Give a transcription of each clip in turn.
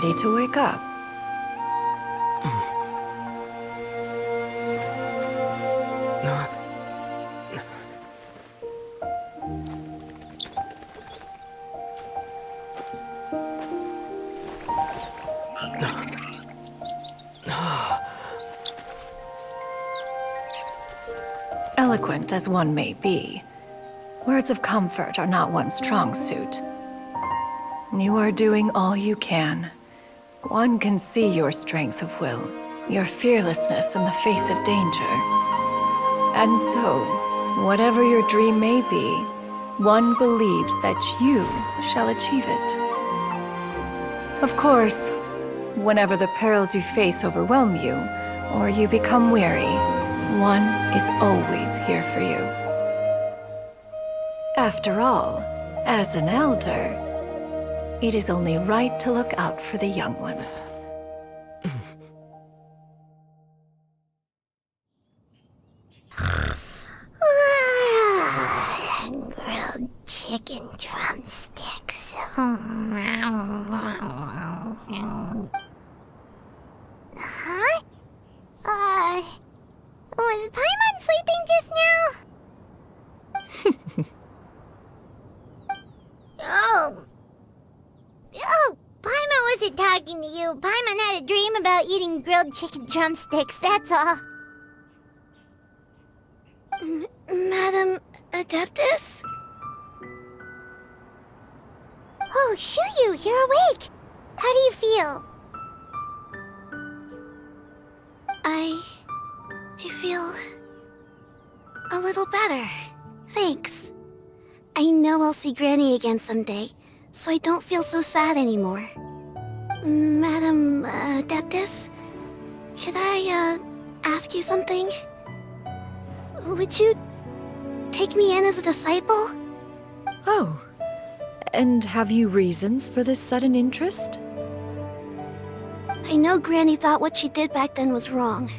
Ready to wake up. Eloquent as one may be, words of comfort are not one's strong suit. You are doing all you can. One can see your strength of will, your fearlessness in the face of danger. And so, whatever your dream may be, one believes that you shall achieve it. Of course, whenever the perils you face overwhelm you, or you become weary, one is always here for you. After all, as an elder, it is only right to look out for the young ones. Grilled chicken drumsticks. Huh? Was Paimon sleeping just now? Oh, Paimon wasn't talking to you. Paimon had a dream about eating grilled chicken drumsticks, that's all. Madam Adeptus? Oh, Xianyun, you're awake. How do you feel? I feel a little better. Thanks. I know I'll see Granny again someday, so I don't feel so sad anymore. Madam Adeptus, could I ask you something? Would you take me in as a disciple? Oh, and have you reasons for this sudden interest? I know Granny thought what she did back then was wrong.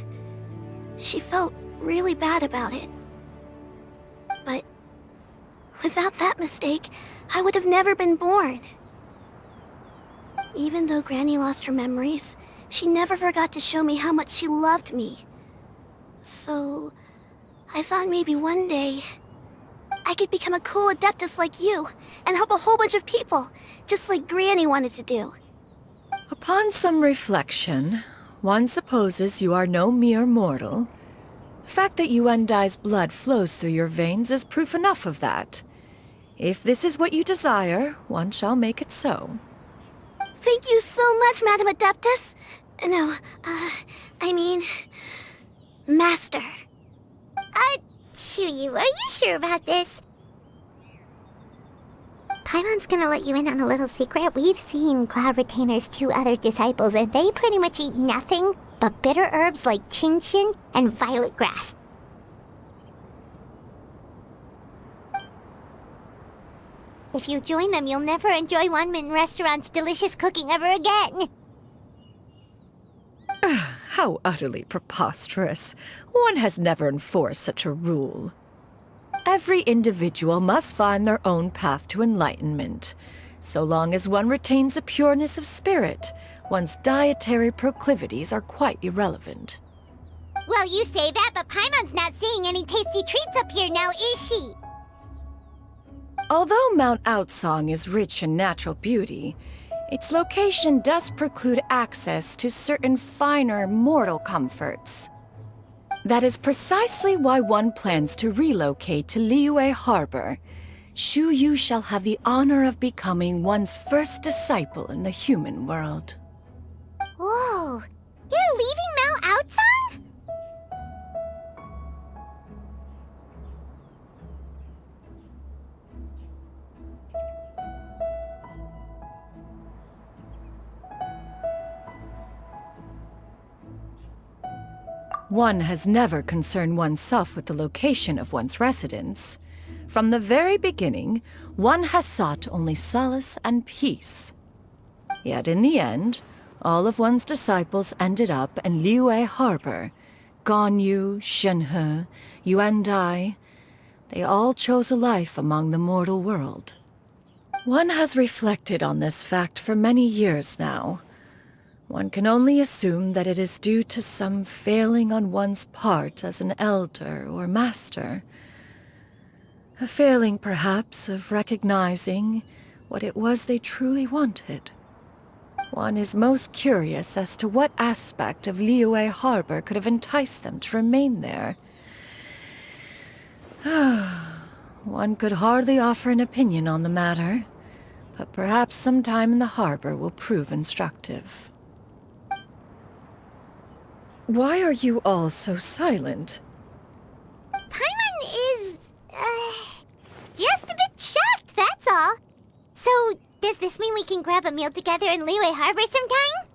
She felt really bad about it. But without that mistake, I would have never been born. Even though Granny lost her memories, she never forgot to show me how much she loved me. So, I thought maybe one day I could become a cool Adeptus like you and help a whole bunch of people, just like Granny wanted to do. Upon some reflection, one supposes you are no mere mortal. The fact that Yuendai's blood flows through your veins is proof enough of that. If this is what you desire, one shall make it so. Thank you so much, Madam Adeptus. No, I mean, Master. Xianyun, are you sure about this? Paimon's gonna let you in on a little secret. We've seen Cloud Retainer's 2 other disciples, and they pretty much eat nothing but bitter herbs like Xianyun and violet grass. If you join them, you'll never enjoy Wanmin Restaurant's delicious cooking ever again. How utterly preposterous. One has never enforced such a rule. Every individual must find their own path to enlightenment. So long as one retains a pureness of spirit, one's dietary proclivities are quite irrelevant. Well, you say that, but Paimon's not seeing any tasty treats up here now, is she? Although Mount Outsong is rich in natural beauty, its location does preclude access to certain finer mortal comforts. That is precisely why one plans to relocate to Lyune Harbor. Xianyun shall have the honor of becoming one's first disciple in the human world. Whoa, you're leaving Mount Outsong? One has never concerned oneself with the location of one's residence. From the very beginning, one has sought only solace and peace. Yet in the end, all of one's disciples ended up in Lyune Harbor. Ganyu, Shenhe, Yuendai, they all chose a life among the mortal world. One has reflected on this fact for many years now. One can only assume that it is due to some failing on one's part as an elder or master. A failing, perhaps, of recognizing what it was they truly wanted. One is most curious as to what aspect of Lyune Harbor could have enticed them to remain there. One could hardly offer an opinion on the matter, but perhaps some time in the harbor will prove instructive. Why are you all so silent? Paimon is, just a bit shocked, that's all. So, does this mean we can grab a meal together in Lyune Harbor sometime?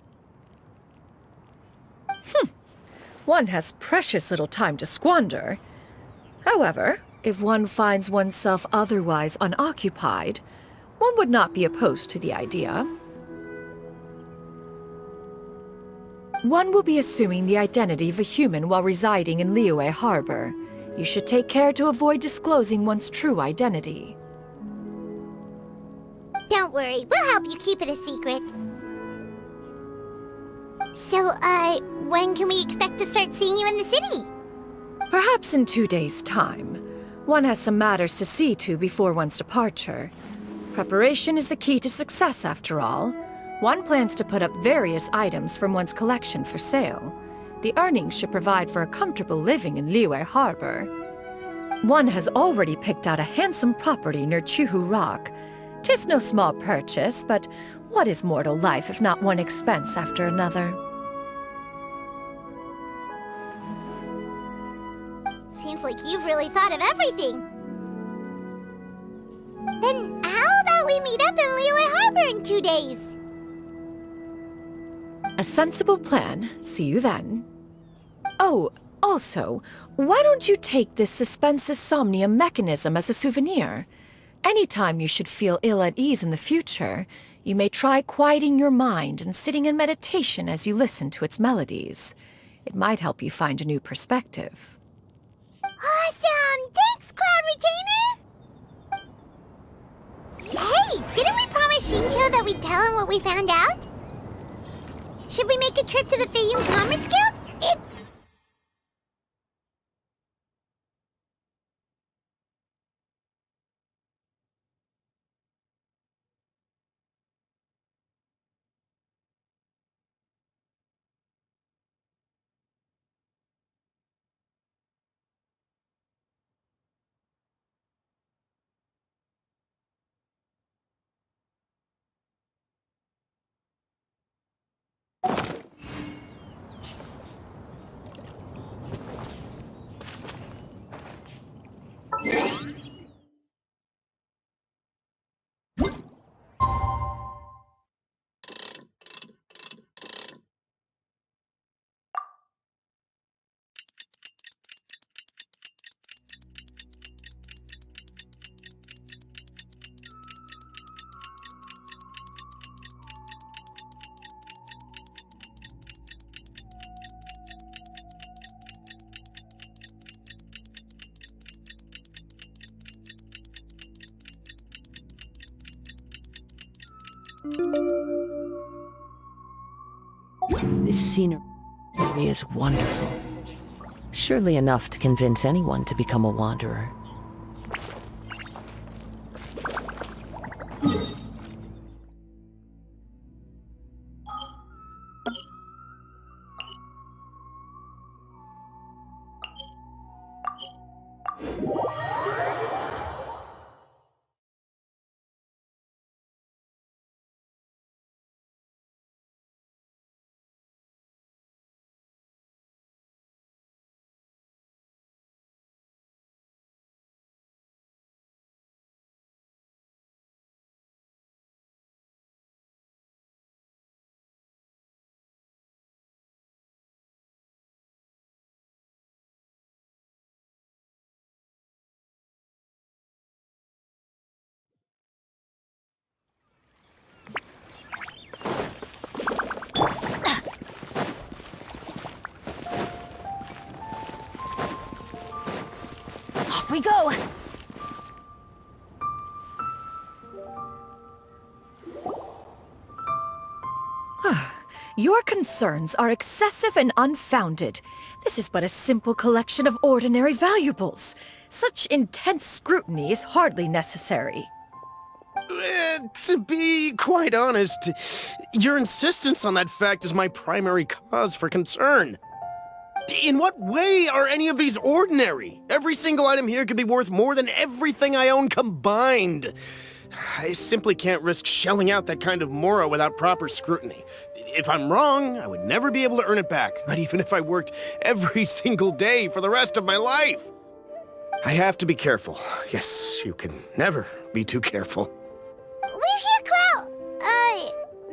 One has precious little time to squander. However, if one finds oneself otherwise unoccupied, one would not be opposed to the idea. One will be assuming the identity of a human while residing in Lyune Harbor. You should take care to avoid disclosing one's true identity. Don't worry, we'll help you keep it a secret. So, when can we expect to start seeing you in the city? Perhaps in 2 days' time. One has some matters to see to before one's departure. Preparation is the key to success, after all. One plans to put up various items from one's collection for sale. The earnings should provide for a comfortable living in Lyune Harbor. One has already picked out a handsome property near Chuhu Rock. 'Tis no small purchase, but what is mortal life if not one expense after another? Seems like you've really thought of everything. Then how about we meet up in Lyune Harbor in 2 days? A sensible plan. See you then. Oh, also, why don't you take this suspense somnium mechanism as a souvenir? Anytime you should feel ill at ease in the future, you may try quieting your mind and sitting in meditation as you listen to its melodies. It might help you find a new perspective. Awesome! Thanks, Cloud Retainer! Hey, didn't we promise Shincho that we'd tell him what we found out? Should we make a trip to the Xianyun Commerce Guild? This scenery is wonderful. Surely enough to convince anyone to become a wanderer. Off we go! Your concerns are excessive and unfounded. This is but a simple collection of ordinary valuables. Such intense scrutiny is hardly necessary. To be quite honest, your insistence on that fact is my primary cause for concern. In what way are any of these ordinary? Every single item here could be worth more than everything I own combined. I simply can't risk shelling out that kind of mora without proper scrutiny. If I'm wrong, I would never be able to earn it back, not even if I worked every single day for the rest of my life. I have to be careful. Yes, you can never be too careful. We're here, Clow.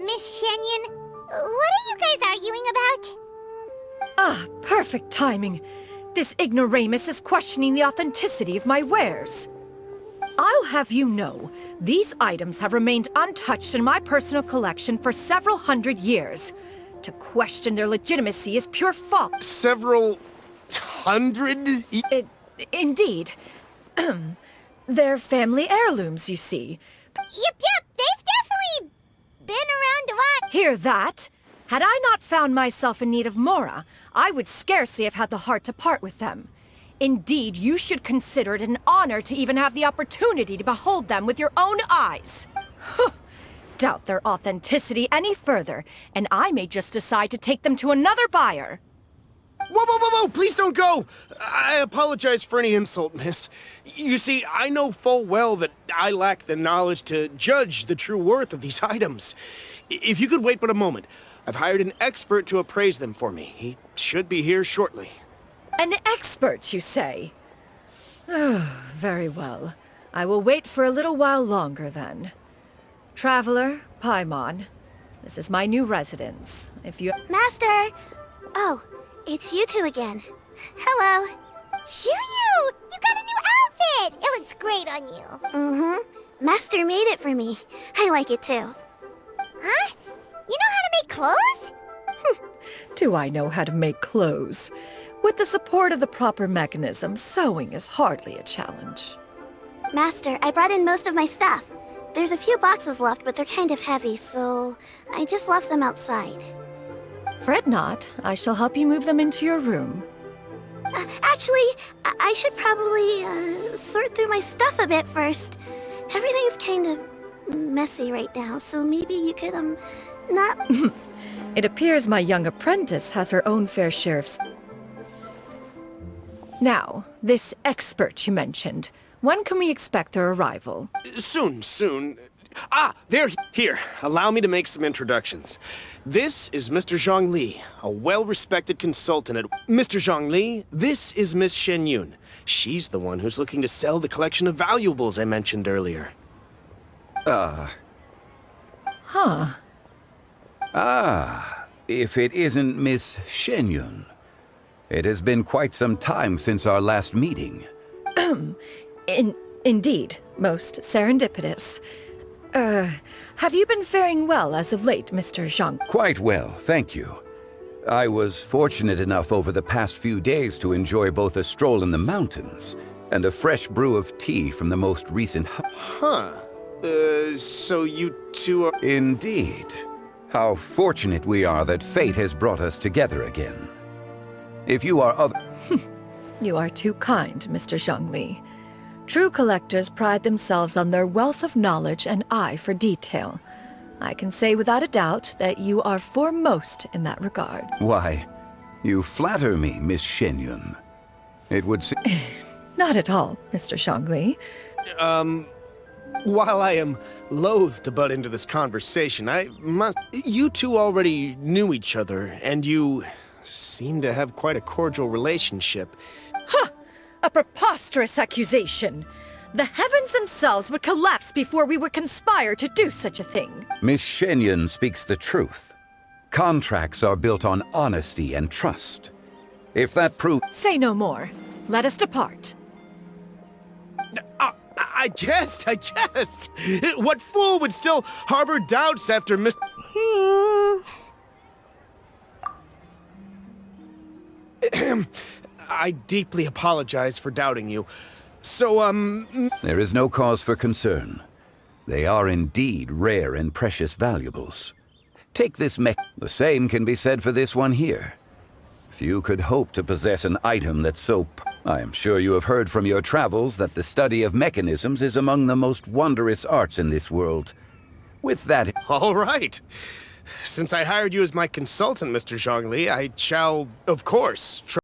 Miss Xianyun, what are you guys arguing about? Ah, perfect timing. This ignoramus is questioning the authenticity of my wares. I'll have you know, these items have remained untouched in my personal collection for several hundred years. To question their legitimacy is pure folly. Several hundred? Indeed. They're family heirlooms, you see. Yep, they've definitely been around a while. Hear that? Had I not found myself in need of mora, I would scarcely have had the heart to part with them. Indeed, you should consider it an honor to even have the opportunity to behold them with your own eyes. Doubt their authenticity any further, and I may just decide to take them to another buyer. Whoa, please don't go! I apologize for any insult, miss. You see, I know full well that I lack the knowledge to judge the true worth of these items. If you could wait but a moment, I've hired an expert to appraise them for me. He should be here shortly. An expert, you say? Very well. I will wait for a little while longer, then. Traveler, Paimon, this is my new residence. If you... Master! Oh, it's you two again. Hello. Xianyun! You got a new outfit! It looks great on you. Mm-hmm. Master made it for me. I like it too. Huh? You know how to make clothes? Do I know how to make clothes? With the support of the proper mechanism, sewing is hardly a challenge. Master, I brought in most of my stuff. There's a few boxes left, but they're kind of heavy, so I just left them outside. Fret not. I shall help you move them into your room. Actually, I should probably sort through my stuff a bit first. Everything's kind of messy right now, so maybe you could, not... It appears my young apprentice has her own fair share of... Now, this expert you mentioned, when can we expect their arrival? Soon. Ah, they're here. Allow me to make some introductions. This is Mr. Zhongli, a well-respected consultant at... Mr. Zhongli, this is Miss Xianyun. She's the one who's looking to sell the collection of valuables I mentioned earlier. If it isn't Miss Xianyun. It has been quite some time since our last meeting. Indeed, most serendipitous. Have you been faring well as of late, Mr. Zhang? Quite well, thank you. I was fortunate enough over the past few days to enjoy both a stroll in the mountains and a fresh brew of tea from the most recent... So you two are... Indeed. How fortunate we are that fate has brought us together again. If you are other... You are too kind, Mr. Zhongli. True collectors pride themselves on their wealth of knowledge and eye for detail. I can say without a doubt that you are foremost in that regard. Why, you flatter me, Miss Xianyun. It would seem... Not at all, Mr. Zhongli. While I am loath to butt into this conversation, I must... You two already knew each other, and you seem to have quite a cordial relationship. A preposterous accusation! The heavens themselves would collapse before we would conspire to do such a thing. Miss Xianyun speaks the truth. Contracts are built on honesty and trust. If that proves... Say no more. Let us depart. I jest! What fool would still harbor doubts after Miss... I deeply apologize for doubting you. So, There is no cause for concern. They are indeed rare and precious valuables. Take this mech. The same can be said for this one here. Few could hope to possess an item that's so... I am sure you have heard from your travels that the study of mechanisms is among the most wondrous arts in this world. With that... All right. Since I hired you as my consultant, Mr. Zhongli, I shall, of course, try